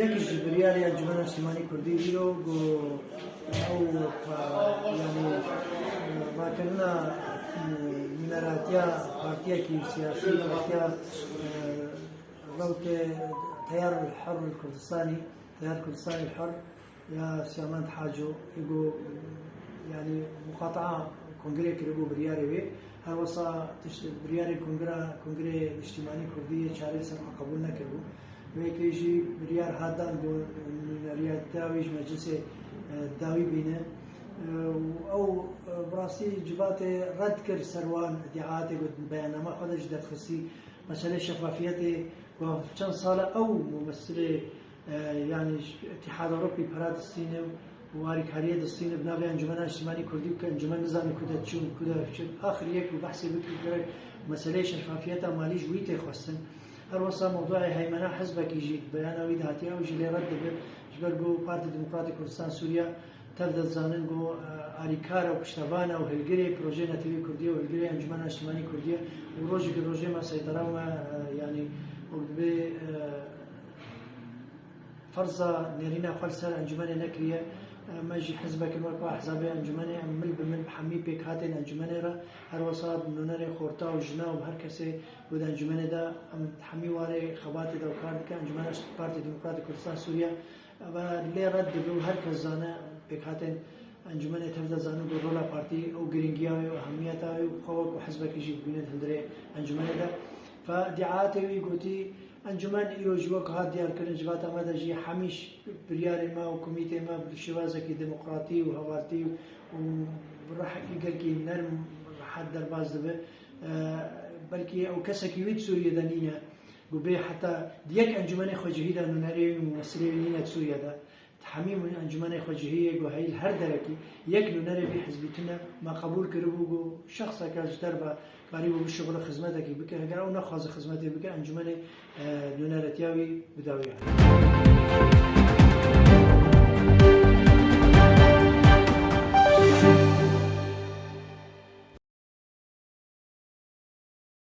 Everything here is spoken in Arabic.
یکیش بریاری انجمن اجتماعی کردی رو او یعنی ما کنا نمراتیا پارتیا کی سیاسی پارتیا روت تيار الحر الكردستاني تيار الكردستاني الحر يا سيامان حاجو يقول يعني مقاطعة كونغري كربو برياري وي هر وصا برياري كونغري الاجتماعي كردية شارع سنة قبولنا كربو ويكيجي بريار هادان دو رياض داويج مجلس داوي بينه او براسي جبات رد كر سروان ادعاءات قد بيانما خدش دخسي مسألة شفافيته وكان صالة او ممثلة يعني اتحاد اوروبي براد الصين واري كاريه الصين بناغي انجمن اجتماعي كردي كانجمن نظام كده تشون كده اخر يك وبحث بك مسألة شفافيتها مالي جويته خصن هر وصا موضوع هيمنه حزبك يجي بيانوي دهاتيا ويجي لي رد جبرجو بارتي ديمقراطيك كردستان سوريا تبدا زانن جو اريكارا وكشتفانا وهلجري بروجي نتيجي كرديه وهلجري انجمن اجتماعي كرديه وروجي ما سيطره يعني وبي فرصة نيرينا خلصة أنجمن نكرية ماجي حزبك المركو أحزاب أنجمن مل بمل بحمي بيك هاتين أنجمن را هر وصاد نونري خورتا وجنا وهر كسي وده أنجمن دا تحمي واري خباتي دا وكارد كأنجمن بارتي ديمقراطيك كردستان سوريا أبا لي رد بو هر كزانا بيك هاتين أنجمن تفضل زانو رولا بارتي أو جرينجيا وأهميتها وخوك وحزبك يجي بينات هندري أنجمن دا فدعاته ويقولي انجمن ایروجوک هات دیار کردن جوات آمده جی همیش بریار ما و کمیته ما بالشوازه کی دموکراتی و هوارتی و راح يقول كي نرم حد درباز دبه بلكي او كسكي ويد سوريا دانينا قبي حتى ديك انجمن خجهيدا نونري ممثلين نينا سوريا دا تحميم من انجمن خجهيه جو هي هر دركي يك نونري بحزبتنا ما قبول كربو شخصا كاجدربا قريب بالشغل خدمتك بك هجرة ونخاز خدمتي بك انجمن نونرتياوي بداوية